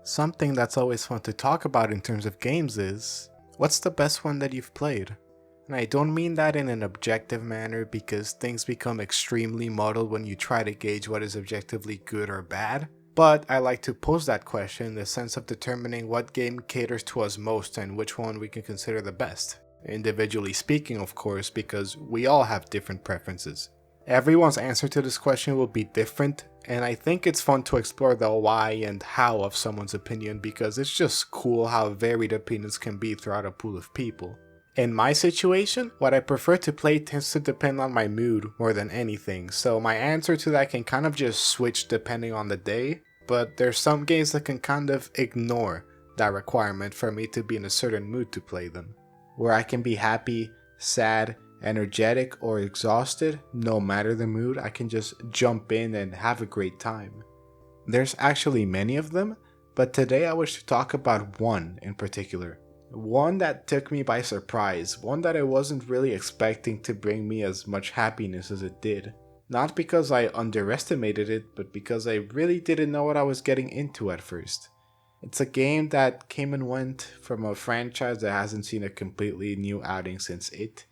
Something that's always fun to talk about in terms of games is, what's the best one that you've played? And I don't mean that in an objective manner because things become extremely muddled when you try to gauge what is objectively good or bad, but I like to pose that question in the sense of determining what game caters to us most and which one we can consider the best. Individually speaking, of course, because we all have different preferences. Everyone's answer to this question will be different, and I think it's fun to explore the why and how of someone's opinion because it's just cool how varied opinions can be throughout a pool of people. In my situation, what I prefer to play tends to depend on my mood more than anything, so my answer to that can kind of just switch depending on the day, but there's some games that can kind of ignore that requirement for me to be in a certain mood to play them, where I can be happy, sad, energetic, or exhausted. No matter the mood, I can just jump in and have a great time. There's actually many of them, but today I wish to talk about one in particular. One that took me by surprise, one that I wasn't really expecting to bring me as much happiness as it did. Not because I underestimated it, but because I really didn't know what I was getting into at first. It's a game that came and went from a franchise that hasn't seen a completely new outing since it,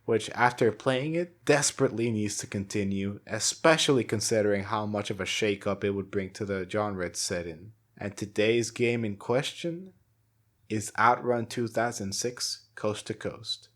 which after playing it desperately needs to continue, especially considering how much of a shakeup it would bring to the genre it's set in. And today's game in question is Outrun 2006 Coast to Coast.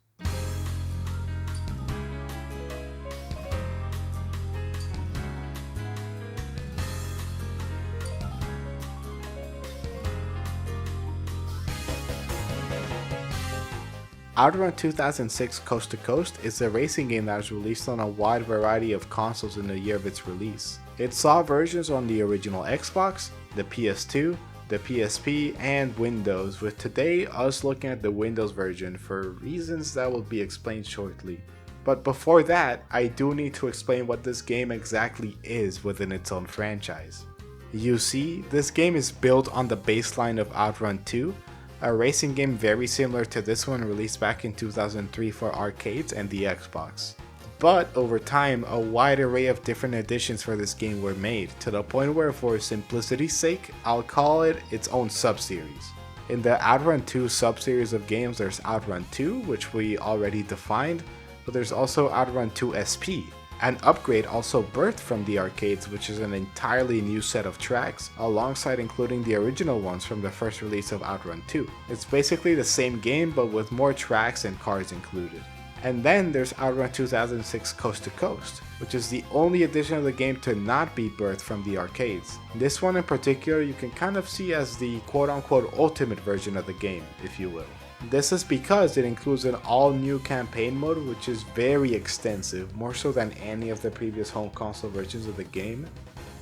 Outrun 2006 Coast to Coast is a racing game that was released on a wide variety of consoles in the year of its release. It saw versions on the original Xbox, the PS2, the PSP, and Windows, with today us looking at the Windows version for reasons that will be explained shortly. But before that, I do need to explain what this game exactly is within its own franchise. You see, this game is built on the baseline of Outrun 2, a racing game very similar to this one released back in 2003 for arcades and the Xbox. But over time, a wide array of different editions for this game were made, to the point where for simplicity's sake, I'll call it its own sub-series. In the Outrun 2 sub-series of games, there's Outrun 2, which we already defined, but there's also Outrun 2 SP, an upgrade also birthed from the arcades, which is an entirely new set of tracks, alongside including the original ones from the first release of Outrun 2. It's basically the same game, but with more tracks and cars included. And then there's Outrun 2006 Coast to Coast, which is the only edition of the game to not be birthed from the arcades. This one in particular you can kind of see as the quote-unquote ultimate version of the game, if you will. This is because it includes an all-new campaign mode which is very extensive, more so than any of the previous home console versions of the game,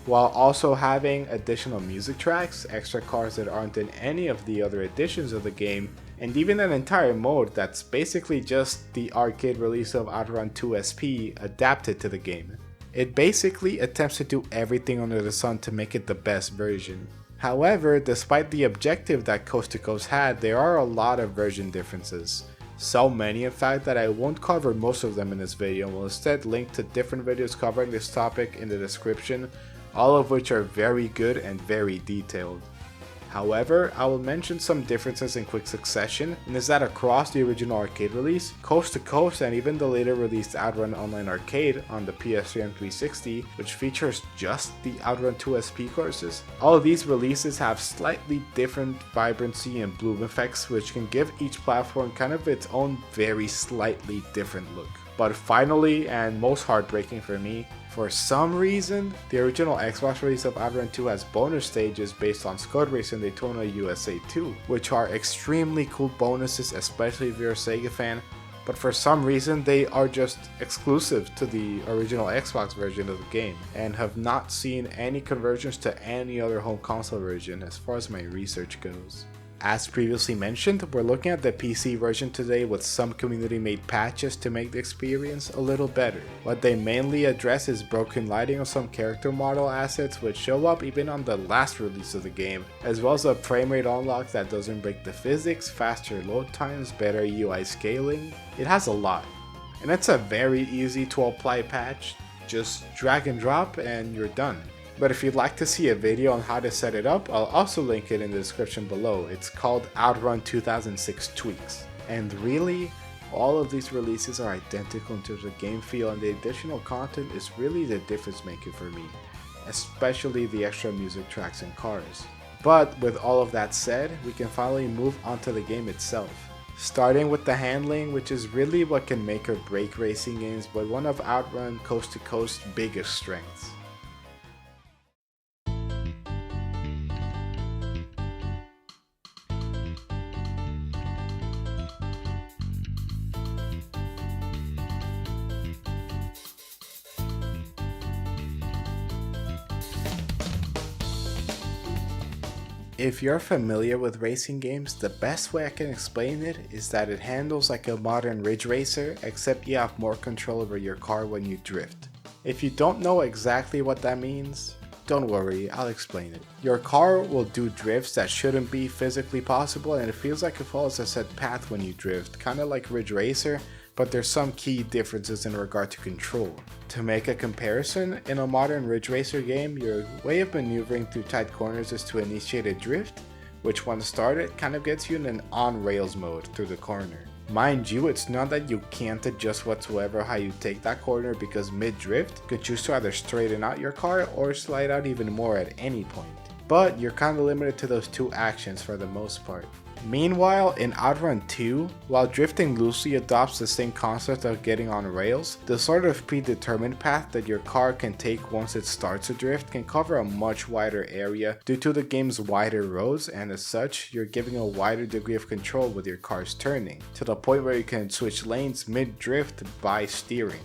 while also having additional music tracks, extra cars that aren't in any of the other editions of the game, and even an entire mode that's basically just the arcade release of Outrun 2 SP adapted to the game. It basically attempts to do everything under the sun to make it the best version. However, despite the objective that Coast to Coast had, there are a lot of version differences. So many in fact that I won't cover most of them in this video and will instead link to different videos covering this topic in the description, all of which are very good and very detailed. However, I will mention some differences in quick succession, and is that across the original arcade release, Coast to Coast, and even the later released Outrun Online Arcade on the PS3 and 360, which features just the Outrun 2 SP courses, all of these releases have slightly different vibrancy and bloom effects, which can give each platform kind of its own very slightly different look. But finally, and most heartbreaking for me, for some reason, the original Xbox release of Outrun 2 has bonus stages based on Scud Race and Daytona USA 2, which are extremely cool bonuses, especially if you're a Sega fan, but for some reason they are just exclusive to the original Xbox version of the game, and have not seen any conversions to any other home console version as far as my research goes. As previously mentioned, we're looking at the PC version today with some community-made patches to make the experience a little better. What they mainly address is broken lighting on some character model assets which show up even on the last release of the game, as well as a frame rate unlock that doesn't break the physics, faster load times, better UI scaling. It has a lot, and it's a very easy to apply patch. Just drag and drop and you're done. But if you'd like to see a video on how to set it up, I'll also link it in the description below. It's called Outrun 2006 Tweaks. And really, all of these releases are identical in terms of game feel, and the additional content is really the difference maker for me, especially the extra music tracks and cars. But with all of that said, we can finally move on to the game itself. Starting with the handling, which is really what can make or break racing games, but one of Outrun Coast to Coast's biggest strengths. If you're familiar with racing games, the best way I can explain it is that it handles like a modern ridge racer, except you have more control over your car when you drift. If you don't know exactly what that means, don't worry, I'll explain it. Your car will do drifts that shouldn't be physically possible, and it feels like it follows a set path when you drift, kinda like Ridge Racer, but there's some key differences in regard to control. To make a comparison, in a modern Ridge Racer game, your way of maneuvering through tight corners is to initiate a drift, which once started kind of gets you in an on-rails mode through the corner. Mind you, it's not that you can't adjust whatsoever how you take that corner, because mid-drift, you could choose to either straighten out your car or slide out even more at any point. But you're kind of limited to those two actions for the most part. Meanwhile, in Outrun 2, while drifting loosely adopts the same concept of getting on rails, the sort of predetermined path that your car can take once it starts a drift can cover a much wider area due to the game's wider roads, and as such, you're giving a wider degree of control with your car's turning, to the point where you can switch lanes mid-drift by steering.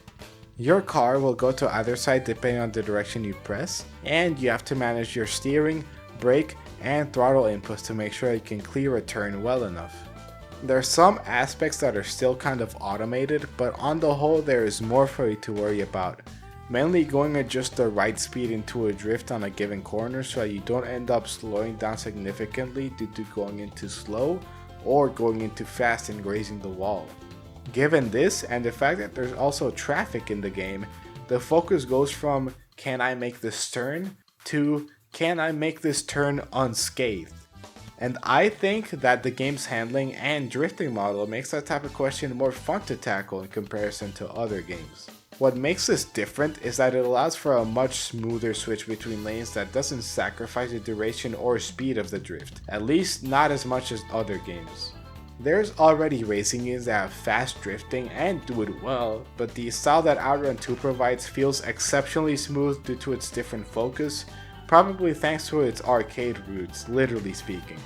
Your car will go to either side depending on the direction you press, and you have to manage your steering, brake, and throttle inputs to make sure you can clear a turn well enough. There are some aspects that are still kind of automated, but on the whole there is more for you to worry about. Mainly going at just the right speed into a drift on a given corner so that you don't end up slowing down significantly due to going in too slow or going in too fast and grazing the wall. Given this and the fact that there's also traffic in the game, the focus goes from can I make this turn to can I make this turn unscathed? And I think that the game's handling and drifting model makes that type of question more fun to tackle in comparison to other games. What makes this different is that it allows for a much smoother switch between lanes that doesn't sacrifice the duration or speed of the drift, at least not as much as other games. There's already racing games that have fast drifting and do it well, but the style that Outrun 2 provides feels exceptionally smooth due to its different focus, probably thanks to its arcade roots, literally speaking.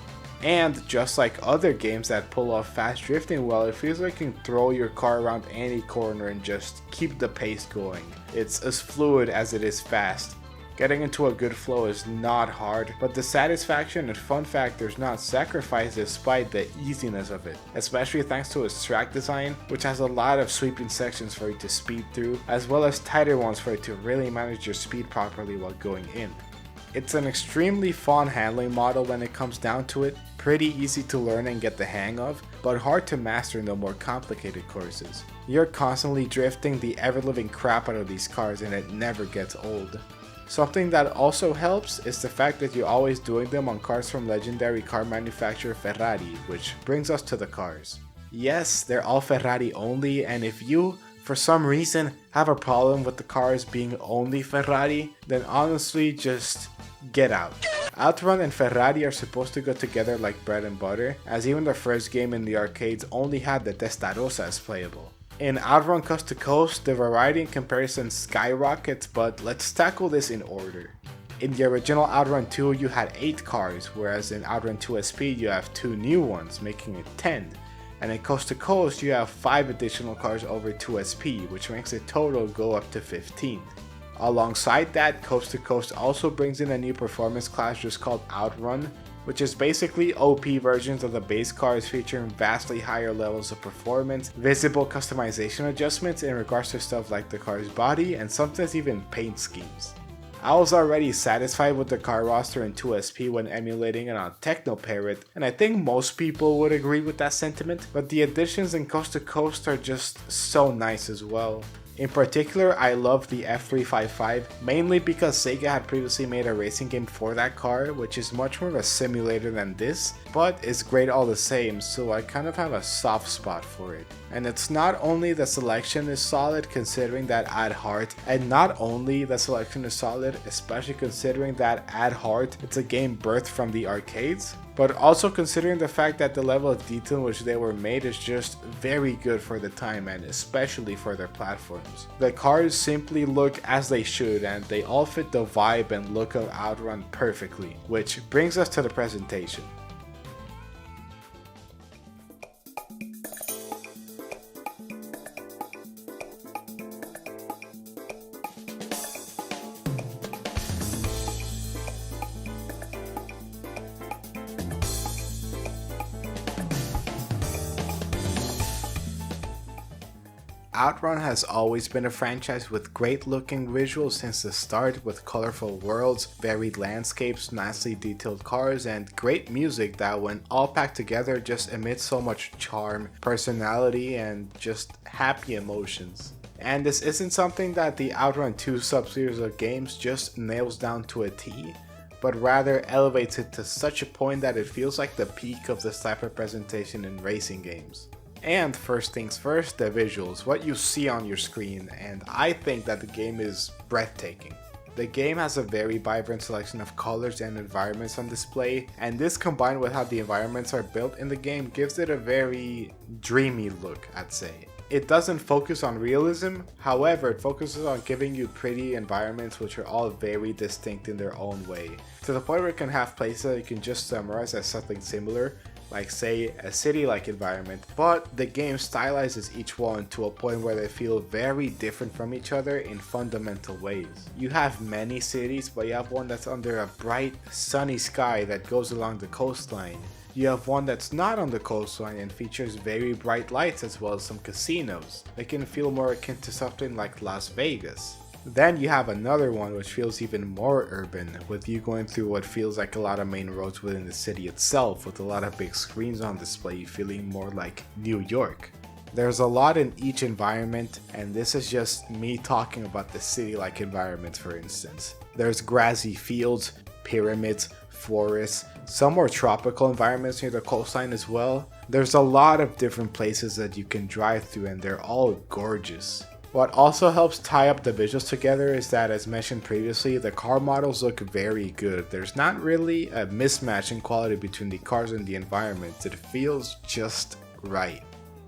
And just like other games that pull off fast drifting well, it feels like you can throw your car around any corner and just keep the pace going. It's as fluid as it is fast. Getting into a good flow is not hard, but the satisfaction and fun factor is not sacrificed despite the easiness of it, especially thanks to its track design, which has a lot of sweeping sections for you to speed through, as well as tighter ones for you to really manage your speed properly while going in. It's an extremely fun handling model when it comes down to it, pretty easy to learn and get the hang of, but hard to master in the more complicated courses. You're constantly drifting the ever-living crap out of these cars and it never gets old. Something that also helps is the fact that you're always doing them on cars from legendary car manufacturer Ferrari, which brings us to the cars. Yes, they're all Ferrari only, and if you, for some reason, have a problem with the cars being only Ferrari, then honestly just get out. Outrun and Ferrari are supposed to go together like bread and butter, as even the first game in the arcades only had the Testarossa as playable. In Outrun Coast to Coast, the variety and comparison skyrockets, but let's tackle this in order. In the original Outrun 2 you had 8 cars, whereas in Outrun 2 SP you have 2 new ones, making it 10. And in Coast to Coast you have 5 additional cars over 2 SP, which makes the total go up to 15. Alongside that, Coast to Coast also brings in a new performance class just called Outrun, which is basically OP versions of the base cars featuring vastly higher levels of performance, visible customization adjustments in regards to stuff like the car's body, and sometimes even paint schemes. I was already satisfied with the car roster in 2SP when emulating it on Techno Parrot, and I think most people would agree with that sentiment, but the additions in Coast to Coast are just so nice as well. In particular, I love the F355, mainly because Sega had previously made a racing game for that car, which is much more of a simulator than this, but it's great all the same, so I kind of have a soft spot for it. And it's not only the selection is solid considering that at heart, and not only the selection is solid, especially considering that at heart it's a game birthed from the arcades, but also considering the fact that the level of detail in which they were made is just very good for the time and especially for their platforms. The cars simply look as they should and they all fit the vibe and look of Outrun perfectly, which brings us to the presentation. Outrun has always been a franchise with great looking visuals since the start, with colorful worlds, varied landscapes, nicely detailed cars, and great music that when all packed together just emits so much charm, personality, and just happy emotions. And this isn't something that the Outrun 2 sub-series of games just nails down to a T, but rather elevates it to such a point that it feels like the peak of this type of presentation in racing games. And first things first, the visuals, what you see on your screen, and I think that the game is breathtaking. The game has a very vibrant selection of colors and environments on display, and this combined with how the environments are built in the game gives it a very dreamy look, I'd say. It doesn't focus on realism, however it focuses on giving you pretty environments which are all very distinct in their own way, to the point where it can have places that you can just summarize as something similar, like say a city-like environment, but the game stylizes each one to a point where they feel very different from each other in fundamental ways. You have many cities, but you have one that's under a bright, sunny sky that goes along the coastline. You have one that's not on the coastline and features very bright lights as well as some casinos. They can feel more akin to something like Las Vegas. Then you have another one which feels even more urban, with you going through what feels like a lot of main roads within the city itself, with a lot of big screens on display, feeling more like New York. There's a lot in each environment, and this is just me talking about the city-like environments, for instance. There's grassy fields, pyramids, forests, some more tropical environments near the coastline as well. There's a lot of different places that you can drive through, and they're all gorgeous. What also helps tie up the visuals together is that, as mentioned previously, the car models look very good. There's not really a mismatch in quality between the cars and the environments. It feels just right.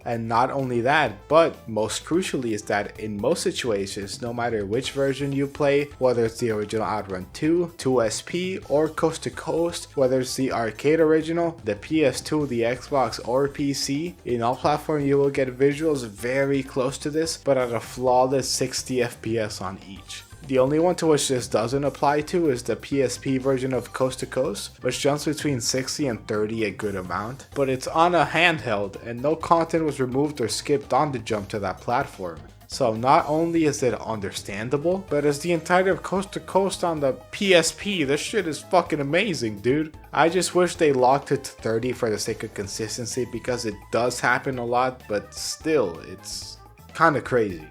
And not only that, but most crucially is that in most situations, no matter which version you play, whether it's the original Outrun 2, 2SP, or Coast to Coast, whether it's the arcade original, the PS2, the Xbox, or PC, in all platforms you will get visuals very close to this, but at a flawless 60 FPS on each. The only one to which this doesn't apply to is the PSP version of Coast to Coast, which jumps between 60 and 30 a good amount, but it's on a handheld and no content was removed or skipped on the jump to that platform. So not only is it understandable, but as the entirety of Coast to Coast on the PSP, this shit is fucking amazing, dude. I just wish they locked it to 30 for the sake of consistency, because it does happen a lot, but still, it's kinda crazy.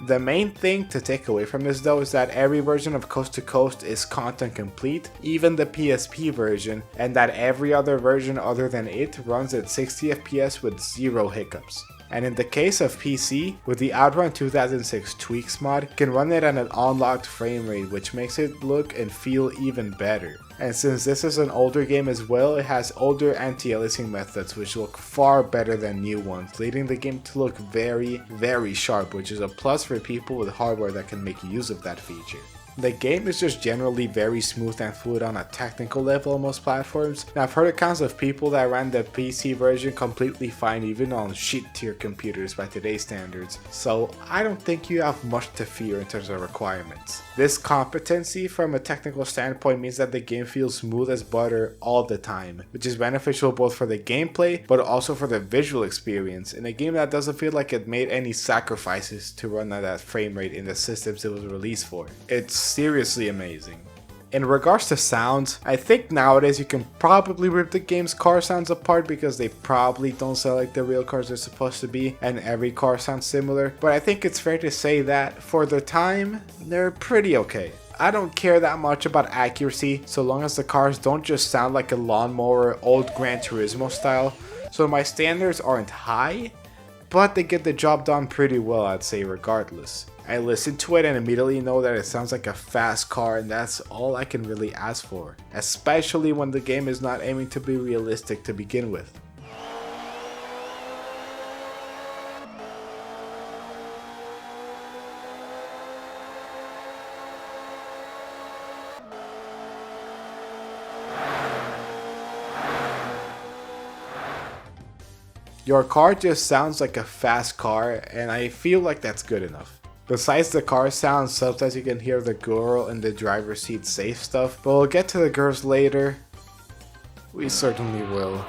The main thing to take away from this though is that every version of Coast to Coast is content complete, even the PSP version, and that every other version other than it runs at 60 FPS with zero hiccups. And in the case of PC, with the Outrun 2006 Tweaks mod, can run it at an unlocked frame rate, which makes it look and feel even better. And since this is an older game as well, it has older anti-aliasing methods which look far better than new ones, leading the game to look very, very sharp, which is a plus for people with hardware that can make use of that feature. The game is just generally very smooth and fluid on a technical level on most platforms, and I've heard accounts of people that ran the PC version completely fine even on shit tier computers by today's standards, so I don't think you have much to fear in terms of requirements. This competency from a technical standpoint means that the game feels smooth as butter all the time, which is beneficial both for the gameplay but also for the visual experience, in a game that doesn't feel like it made any sacrifices to run at that frame rate in the systems it was released for. It's seriously amazing. In regards to sounds, I think nowadays you can probably rip the game's car sounds apart because they probably don't sound like the real cars they're supposed to be and every car sounds similar, but I think it's fair to say that for the time, they're pretty okay. I don't care that much about accuracy so long as the cars don't just sound like a lawnmower old Gran Turismo style, so my standards aren't high, but they get the job done pretty well, I'd say, regardless. I listen to it and immediately know that it sounds like a fast car, and that's all I can really ask for, especially when the game is not aiming to be realistic to begin with. Your car just sounds like a fast car, and I feel like that's good enough. Besides the car sounds, sometimes you can hear the girl in the driver's seat say stuff, but we'll get to the girls later. We certainly will.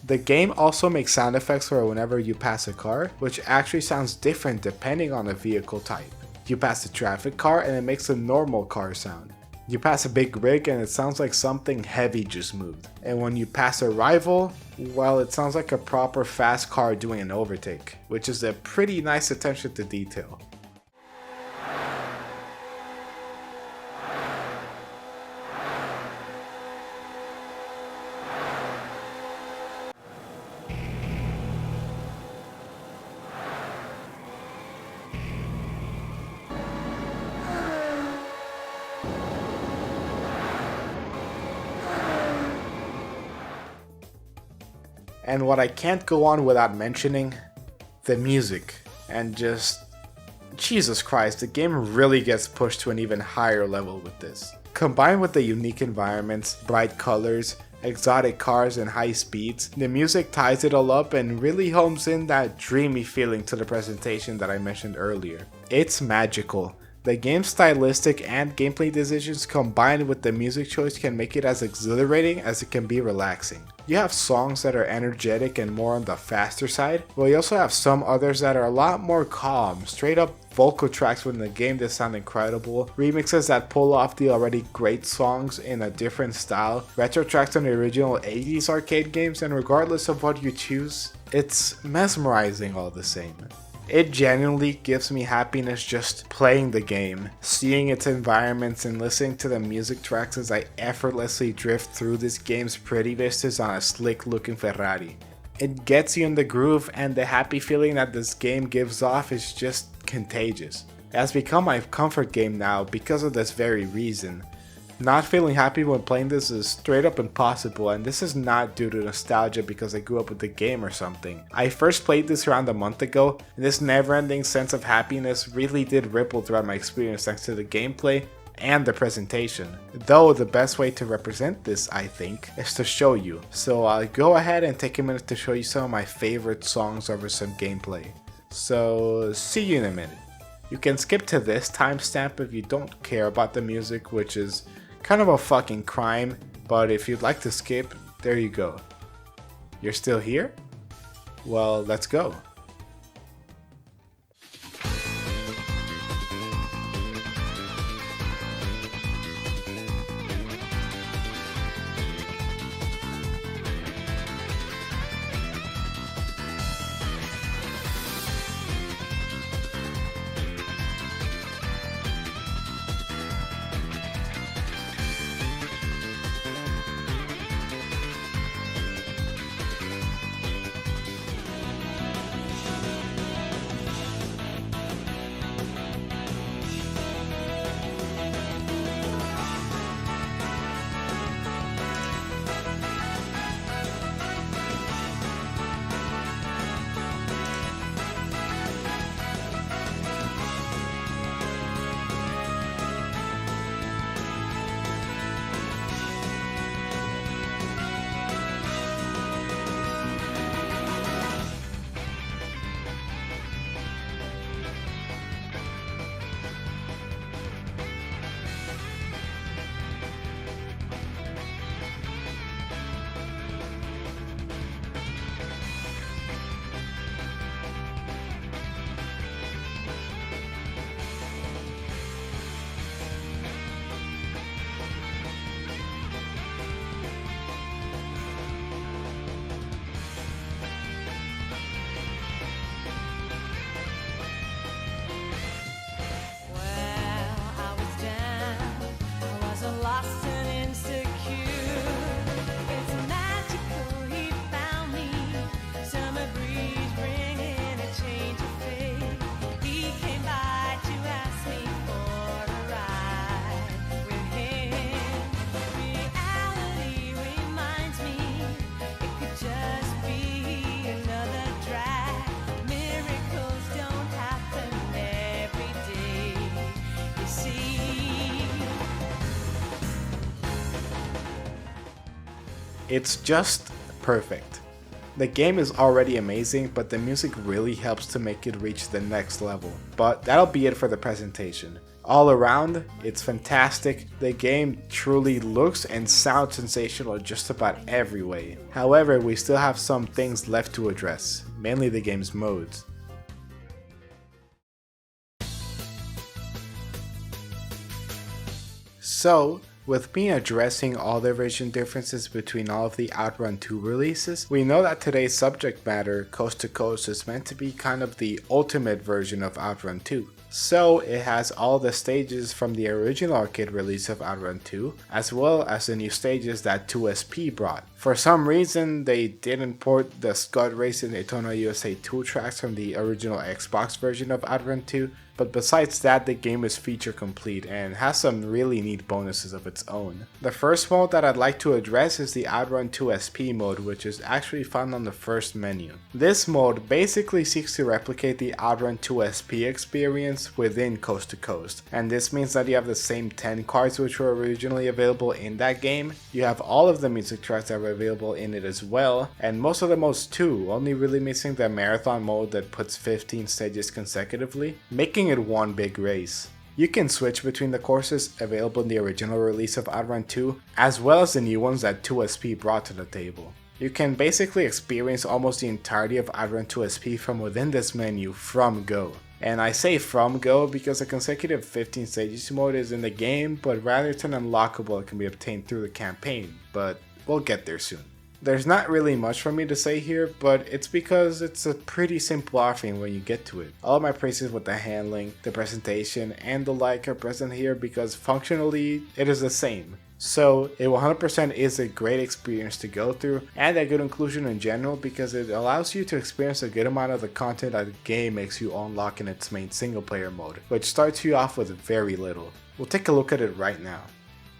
The game also makes sound effects for whenever you pass a car, which actually sounds different depending on the vehicle type. You pass a traffic car and it makes a normal car sound. You pass a big rig and it sounds like something heavy just moved. And when you pass a rival, well, it sounds like a proper fast car doing an overtake, which is a pretty nice attention to detail. And what I can't go on without mentioning, the music. And just, Jesus Christ, the game really gets pushed to an even higher level with this. Combined with the unique environments, bright colors, exotic cars and high speeds, the music ties it all up and really homes in that dreamy feeling to the presentation that I mentioned earlier. It's magical. The game's stylistic and gameplay decisions combined with the music choice can make it as exhilarating as it can be relaxing. You have songs that are energetic and more on the faster side, but you also have some others that are a lot more calm, straight up vocal tracks within the game that sound incredible, remixes that pull off the already great songs in a different style, retro tracks on the original 80s arcade games, and regardless of what you choose, it's mesmerizing all the same. It genuinely gives me happiness just playing the game, seeing its environments and listening to the music tracks as I effortlessly drift through this game's pretty vistas on a slick looking Ferrari. It gets you in the groove and the happy feeling that this game gives off is just contagious. It has become my comfort game now because of this very reason. Not feeling happy when playing this is straight up impossible, and this is not due to nostalgia because I grew up with the game or something. I first played this around a month ago, and this never-ending sense of happiness really did ripple throughout my experience thanks to the gameplay and the presentation. Though the best way to represent this, I think, is to show you. So I'll go ahead and take a minute to show you some of my favorite songs over some gameplay. So see you in a minute. You can skip to this timestamp if you don't care about the music, which is kind of a fucking crime, but if you'd like to skip, there you go. You're still here? Well, let's go. It's just perfect. The game is already amazing, but the music really helps to make it reach the next level. But that'll be it for the presentation. All around, it's fantastic. The game truly looks and sounds sensational just about every way. However, we still have some things left to address, mainly the game's modes. So, with me addressing all the vision differences between all of the Outrun 2 releases, we know that today's subject matter, Coast to Coast, is meant to be kind of the ultimate version of Outrun 2. So it has all the stages from the original arcade release of Outrun 2, as well as the new stages that 2SP brought. For some reason, they didn't port the Scud Race and Daytona USA 2 tracks from the original Xbox version of Outrun 2, but besides that, the game is feature complete and has some really neat bonuses of its own. The first mode that I'd like to address is the Outrun 2SP mode, which is actually found on the first menu. This mode basically seeks to replicate the Outrun 2SP experience within Coast to Coast, and this means that you have the same 10 cars which were originally available in that game, you have all of the music tracks that were available in it as well, and most of the modes too, only really missing the marathon mode that puts 15 stages consecutively, making it one big race. You can switch between the courses available in the original release of Outrun 2, as well as the new ones that 2SP brought to the table. You can basically experience almost the entirety of Outrun 2SP from within this menu from go. And I say from go because the consecutive 15 stages mode is in the game, but rather it's an unlockable that can be obtained through the campaign, but we'll get there soon. There's not really much for me to say here, but it's because it's a pretty simple offering when you get to it. All of my praises with the handling, the presentation, and the like are present here because functionally it is the same. So it 100% is a great experience to go through and a good inclusion in general because it allows you to experience a good amount of the content that the game makes you unlock in its main single player mode, which starts you off with very little. We'll take a look at it right now.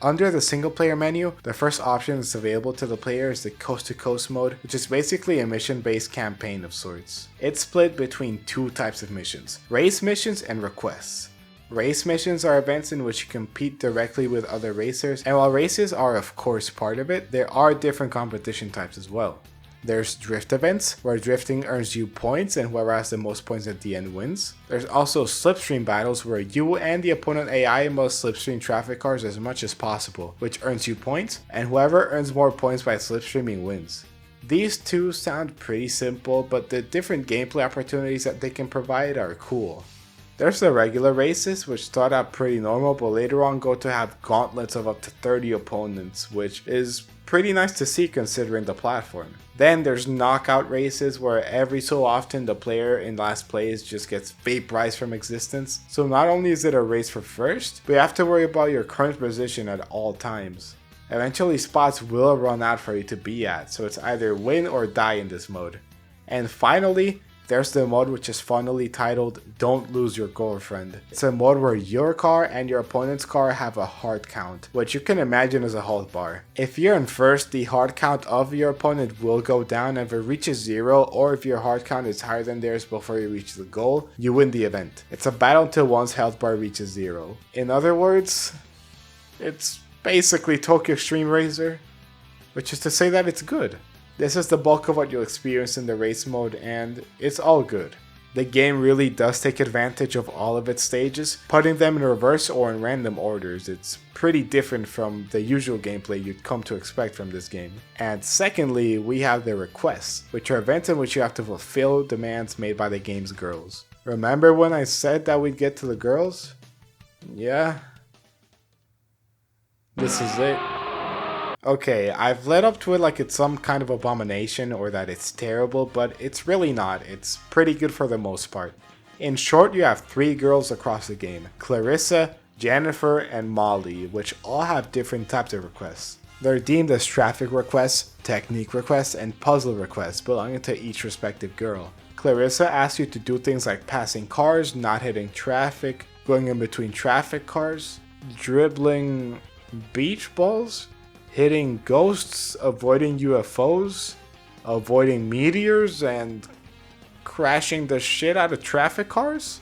Under the single player menu, the first option that's available to the player is the Coast to Coast mode, which is basically a mission based campaign of sorts. It's split between two types of missions, race missions and requests. Race missions are events in which you compete directly with other racers, and while races are of course part of it, there are different competition types as well. There's drift events, where drifting earns you points and whoever has the most points at the end wins. There's also slipstream battles where you and the opponent AI must slipstream traffic cars as much as possible, which earns you points, and whoever earns more points by slipstreaming wins. These two sound pretty simple, but the different gameplay opportunities that they can provide are cool. There's the regular races, which start out pretty normal, but later on go to have gauntlets of up to 30 opponents, which is pretty nice to see considering the platform. Then there's knockout races where every so often the player in last place just gets vaporized from existence. So not only is it a race for first, but you have to worry about your current position at all times. Eventually spots will run out for you to be at, so it's either win or die in this mode. And finally, there's the mode which is funnily titled Don't Lose Your Girlfriend. It's a mode where your car and your opponent's car have a heart count, which you can imagine as a health bar. If you're in first, the heart count of your opponent will go down if it reaches 0, or if your heart count is higher than theirs before you reach the goal, you win the event. It's a battle until one's health bar reaches 0. In other words, it's basically Tokyo Extreme Racer, which is to say that it's good. This is the bulk of what you'll experience in the race mode, and it's all good. The game really does take advantage of all of its stages, putting them in reverse or in random orders. It's pretty different from the usual gameplay you'd come to expect from this game. And secondly, we have the requests, which are events in which you have to fulfill demands made by the game's girls. Remember when I said that we'd get to the girls? Yeah. This is it. Okay, I've led up to it like it's some kind of abomination or that it's terrible, but it's really not. It's pretty good for the most part. In short, you have 3 girls across the game, Clarissa, Jennifer, and Molly, which all have different types of requests. They're deemed as traffic requests, technique requests, and puzzle requests belonging to each respective girl. Clarissa asks you to do things like passing cars, not hitting traffic, going in between traffic cars, dribbling beach balls, hitting ghosts, avoiding UFOs, avoiding meteors, and crashing the shit out of traffic cars?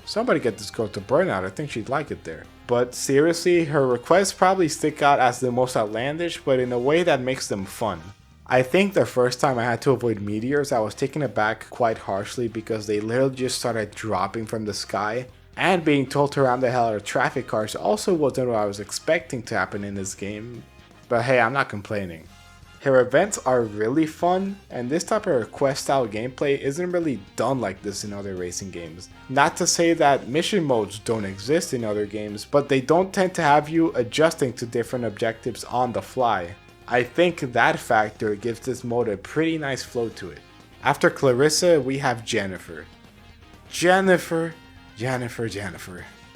Somebody get this girl to Burnout, I think she'd like it there. But seriously, her requests probably stick out as the most outlandish, but in a way that makes them fun. I think the first time I had to avoid meteors, I was taken aback quite harshly because they literally just started dropping from the sky, and being told to ram the hell out of traffic cars also wasn't what I was expecting to happen in this game. But hey, I'm not complaining. Her events are really fun, and this type of request style gameplay isn't really done like this in other racing games. Not to say that mission modes don't exist in other games, but they don't tend to have you adjusting to different objectives on the fly. I think that factor gives this mode a pretty nice flow to it. After Clarissa, we have Jennifer. Jennifer.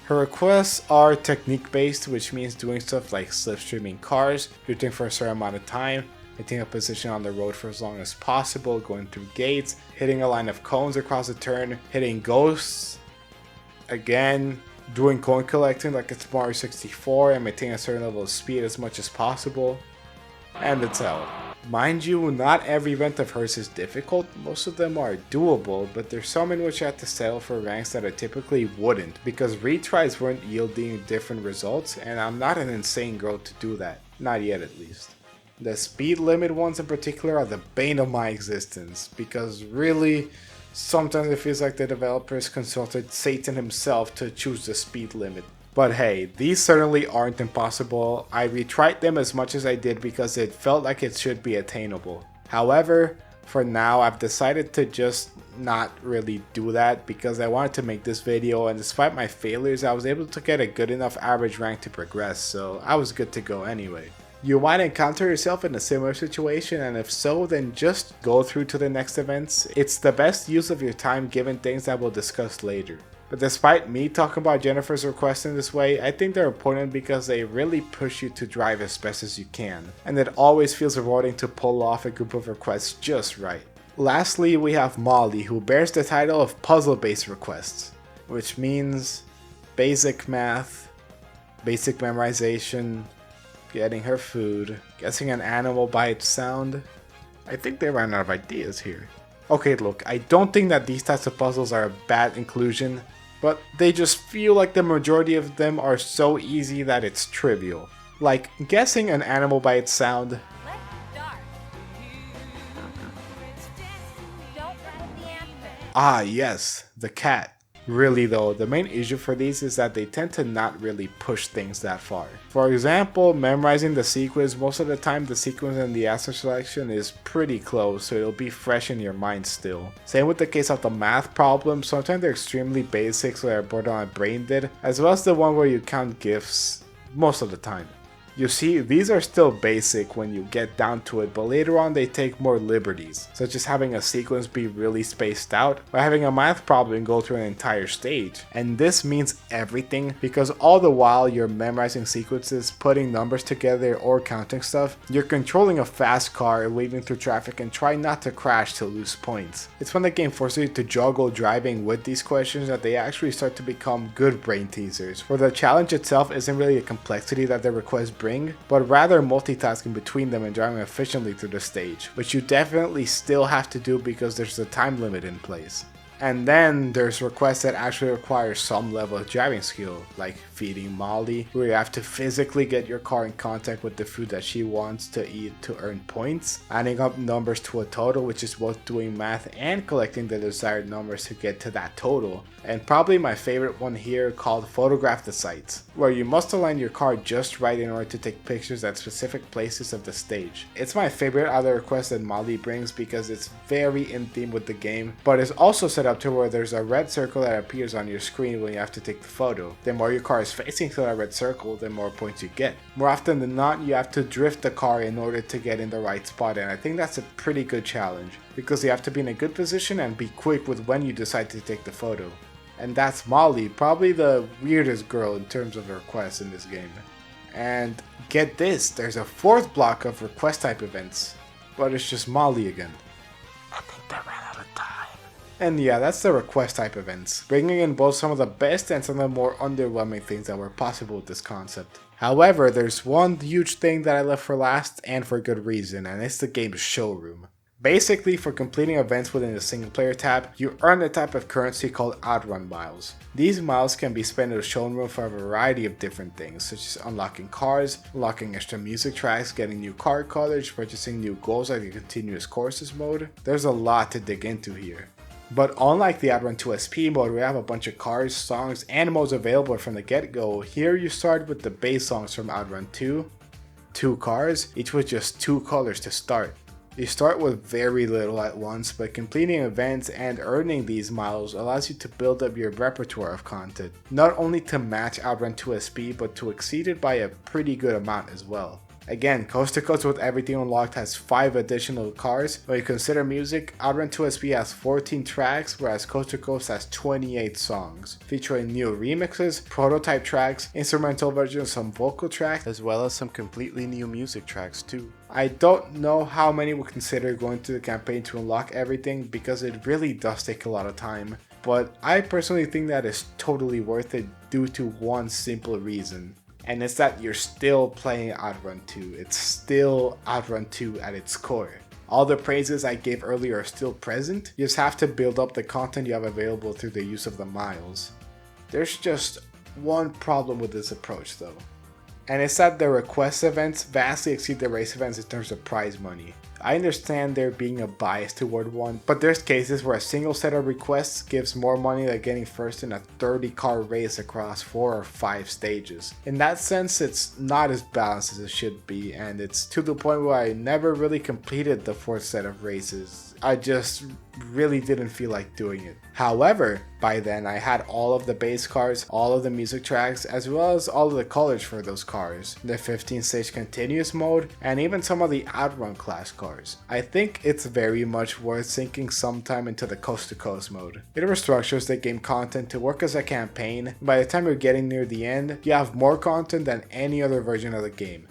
Her requests are technique based, which means doing stuff like slipstreaming cars, drifting for a certain amount of time, hitting a position on the road for as long as possible, going through gates, hitting a line of cones across a turn, hitting ghosts, again, doing coin collecting like it's Mario 64 and maintaining a certain level of speed as much as possible, and it's out. Mind you, not every event of hers is difficult, most of them are doable, but there's some in which I had to settle for ranks that I typically wouldn't, because retries weren't yielding different results, and I'm not an insane girl to do that, not yet at least. The speed limit ones in particular are the bane of my existence, because really, sometimes it feels like the developers consulted Satan himself to choose the speed limit. But hey, these certainly aren't impossible. I retried them as much as I did because it felt like it should be attainable. However, for now I've decided to just not really do that because I wanted to make this video, and despite my failures I was able to get a good enough average rank to progress, so I was good to go anyway. You might encounter yourself in a similar situation, and if so, then just go through to the next events. It's the best use of your time given things that we'll discuss later. But despite me talking about Jennifer's requests in this way, I think they're important because they really push you to drive as best as you can, and it always feels rewarding to pull off a group of requests just right. Lastly, we have Molly, who bears the title of puzzle-based requests, which means basic math, basic memorization, getting her food, guessing an animal by its sound. I think they ran out of ideas here. Okay, look, I don't think that these types of puzzles are a bad inclusion, but they just feel like the majority of them are so easy that it's trivial. Like guessing an animal by its sound. Ah yes, the cat. Really though, the main issue for these is that they tend to not really push things that far. For example, memorizing the sequence, most of the time the sequence and the answer selection is pretty close, so it'll be fresh in your mind still. Same with the case of the math problems, sometimes they're extremely basic so they're borderline brain dead, as well as the one where you count gifts, most of the time. You see, these are still basic when you get down to it, but later on they take more liberties, such as having a sequence be really spaced out, or having a math problem go through an entire stage. And this means everything, because all the while you're memorizing sequences, putting numbers together, or counting stuff, you're controlling a fast car, weaving through traffic, and trying not to crash to lose points. It's when the game forces you to juggle driving with these questions that they actually start to become good brain teasers, where the challenge itself isn't really a complexity that the requests bring, but rather multitasking between them and driving efficiently through the stage, which you definitely still have to do because there's a time limit in place. And then there's requests that actually require some level of driving skill, like feeding Molly, where you have to physically get your car in contact with the food that she wants to eat to earn points, adding up numbers to a total, which is both doing math and collecting the desired numbers to get to that total, and probably my favorite one here called photograph the sights, where you must align your car just right in order to take pictures at specific places of the stage. It's my favorite out of the requests that Molly brings because it's very in theme with the game, but it's also set up to where there's a red circle that appears on your screen when you have to take the photo. The more your car is facing to that red circle, the more points you get. More often than not, you have to drift the car in order to get in the right spot, and I think that's a pretty good challenge, because you have to be in a good position and be quick with when you decide to take the photo. And that's Molly, probably the weirdest girl in terms of requests in this game. And get this, there's a fourth block of request type events, but it's just Molly again. I think they ran out of time. And yeah, that's the request type events, bringing in both some of the best and some of the more underwhelming things that were possible with this concept. However, there's one huge thing that I left for last, and for good reason, and it's the game's showroom. Basically, for completing events within the single player tab, you earn a type of currency called Outrun miles. These miles can be spent in the showroom for a variety of different things, such as unlocking cars, unlocking extra music tracks, getting new car colors, purchasing new goals like the continuous courses mode. There's a lot to dig into here. But unlike the Outrun 2 SP mode where you have a bunch of cars, songs, and modes available from the get-go, here you start with the base songs from Outrun 2, 2 cars, each with just 2 colors to start. You start with very little at once, but completing events and earning these miles allows you to build up your repertoire of content, not only to match Outrun 2 SP, but to exceed it by a pretty good amount as well. Again, Coast to Coast with everything unlocked has 5 additional cars. When you consider music, Outrun 2 SP has 14 tracks, whereas Coast to Coast has 28 songs, featuring new remixes, prototype tracks, instrumental versions, some vocal tracks, as well as some completely new music tracks too. I don't know how many would consider going through the campaign to unlock everything because it really does take a lot of time, but I personally think that is totally worth it due to one simple reason. And it's that you're still playing Outrun 2. It's still Outrun 2 at its core. All the praises I gave earlier are still present. You just have to build up the content you have available through the use of the miles. There's just one problem with this approach though. And it's that the request events vastly exceed the race events in terms of prize money. I understand there being a bias toward one, but there's cases where a single set of requests gives more money than getting first in a 30-car race across 4 or 5 stages. In that sense, it's not as balanced as it should be, and it's to the point where I never really completed the 4th set of races. I just really didn't feel like doing it. However, by then I had all of the base cars, all of the music tracks, as well as all of the colors for those cars, the 15 stage continuous mode, and even some of the Outrun class cars. I think it's very much worth sinking some time into the Coast to Coast mode. It restructures the game content to work as a campaign, and by the time you're getting near the end, you have more content than any other version of the game.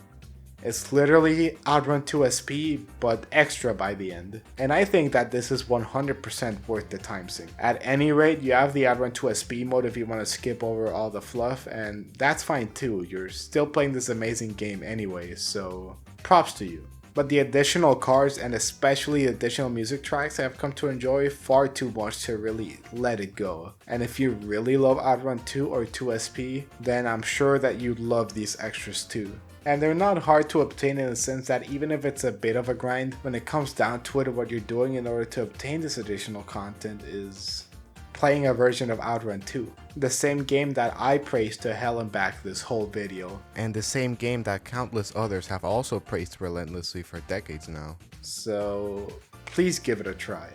It's literally Outrun 2 SP, but extra by the end. And I think that this is 100% worth the time sink. At any rate, you have the Outrun 2 SP mode if you want to skip over all the fluff, and that's fine too. You're still playing this amazing game anyway, so props to you. But the additional cars and especially additional music tracks I have come to enjoy far too much to really let it go. And if you really love Outrun 2 or 2 SP, then I'm sure that you'd love these extras too. And they're not hard to obtain in the sense that even if it's a bit of a grind, when it comes down to it, what you're doing in order to obtain this additional content is playing a version of Outrun 2. The same game that I praised to hell and back this whole video. And the same game that countless others have also praised relentlessly for decades now. So please give it a try.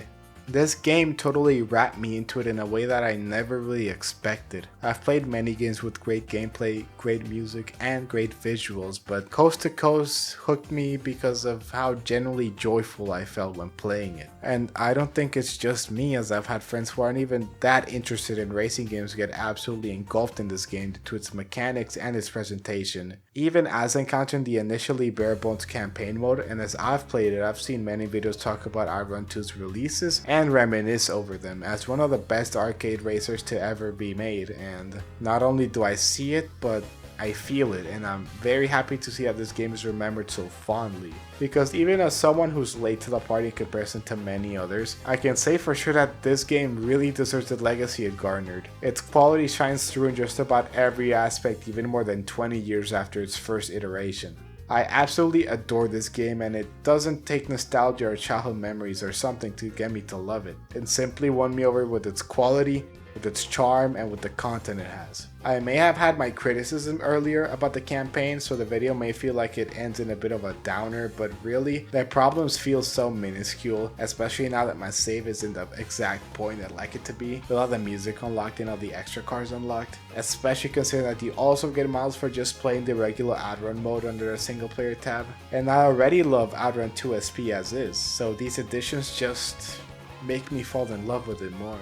This game totally wrapped me into it in a way that I never really expected. I've played many games with great gameplay, great music, and great visuals, but Coast to Coast hooked me because of how genuinely joyful I felt when playing it. And I don't think it's just me, as I've had friends who aren't even that interested in racing games get absolutely engulfed in this game due to its mechanics and its presentation. Even as encountering the initially bare bones campaign mode, and as I've played it, I've seen many videos talk about Outrun 2's releases and reminisce over them as one of the best arcade racers to ever be made. And not only do I see it, but I feel it, and I'm very happy to see that this game is remembered so fondly. Because even as someone who's late to the party in comparison to many others, I can say for sure that this game really deserves the legacy it garnered. Its quality shines through in just about every aspect, even more than 20 years after its first iteration. I absolutely adore this game, and it doesn't take nostalgia or childhood memories or something to get me to love it. It simply won me over with its quality, with its charm, and with the content it has. I may have had my criticism earlier about the campaign, so the video may feel like it ends in a bit of a downer, but really, the problems feel so minuscule, especially now that my save is in the exact point I'd like it to be, with all the music unlocked and all the extra cars unlocked, especially considering that you also get miles for just playing the regular Outrun mode under a single player tab. And I already love Outrun 2 SP as is, so these additions just make me fall in love with it more.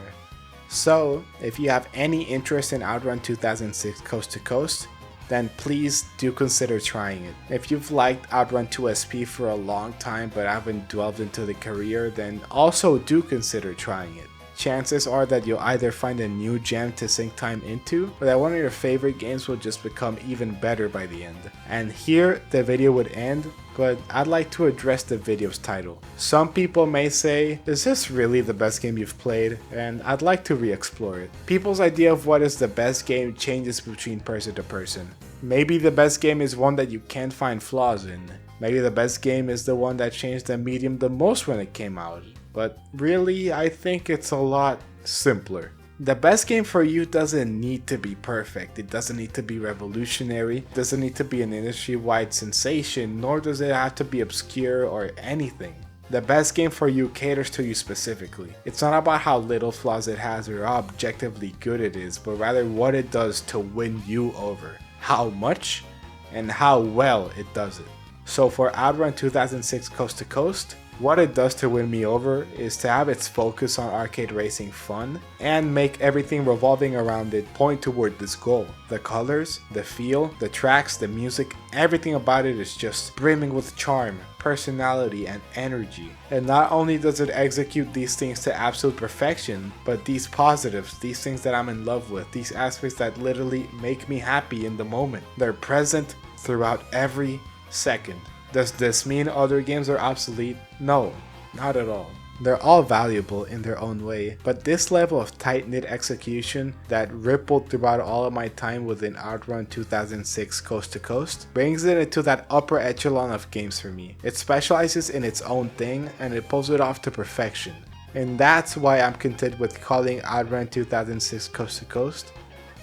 So, if you have any interest in Outrun 2006 Coast to Coast, then please do consider trying it. If you've liked Outrun 2 SP for a long time but haven't delved into the career, then also do consider trying it. chances are that you'll either find a new gem to sink time into, or that one of your favorite games will just become even better by the end. And here the video would end, but I'd like to address the video's title. Some people may say, is this really the best game you've played? And I'd like to re-explore it. People's idea of what is the best game changes between person to person. Maybe the best game is one that you can't find flaws in. Maybe the best game is the one that changed the medium the most when it came out. But really, I think it's a lot simpler. The best game for you doesn't need to be perfect, it doesn't need to be revolutionary, it doesn't need to be an industry-wide sensation, nor does it have to be obscure or anything. The best game for you caters to you specifically. It's not about how little flaws it has or how objectively good it is, but rather what it does to win you over. How much and how well it does it. So for Outrun 2006 Coast to Coast, what it does to win me over is to have its focus on arcade racing fun and make everything revolving around it point toward this goal. The colors, the feel, the tracks, the music, everything about it is just brimming with charm, personality, and energy. And not only does it execute these things to absolute perfection, but these positives, these things that I'm in love with, these aspects that literally make me happy in the moment, they're present throughout every second. Does this mean other games are obsolete? No, not at all. They're all valuable in their own way, but this level of tight-knit execution that rippled throughout all of my time within Outrun 2006 Coast to Coast brings it into that upper echelon of games for me. It specializes in its own thing and it pulls it off to perfection. And that's why I'm content with calling Outrun 2006 Coast to Coast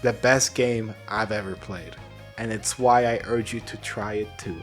the best game I've ever played. And it's why I urge you to try it too.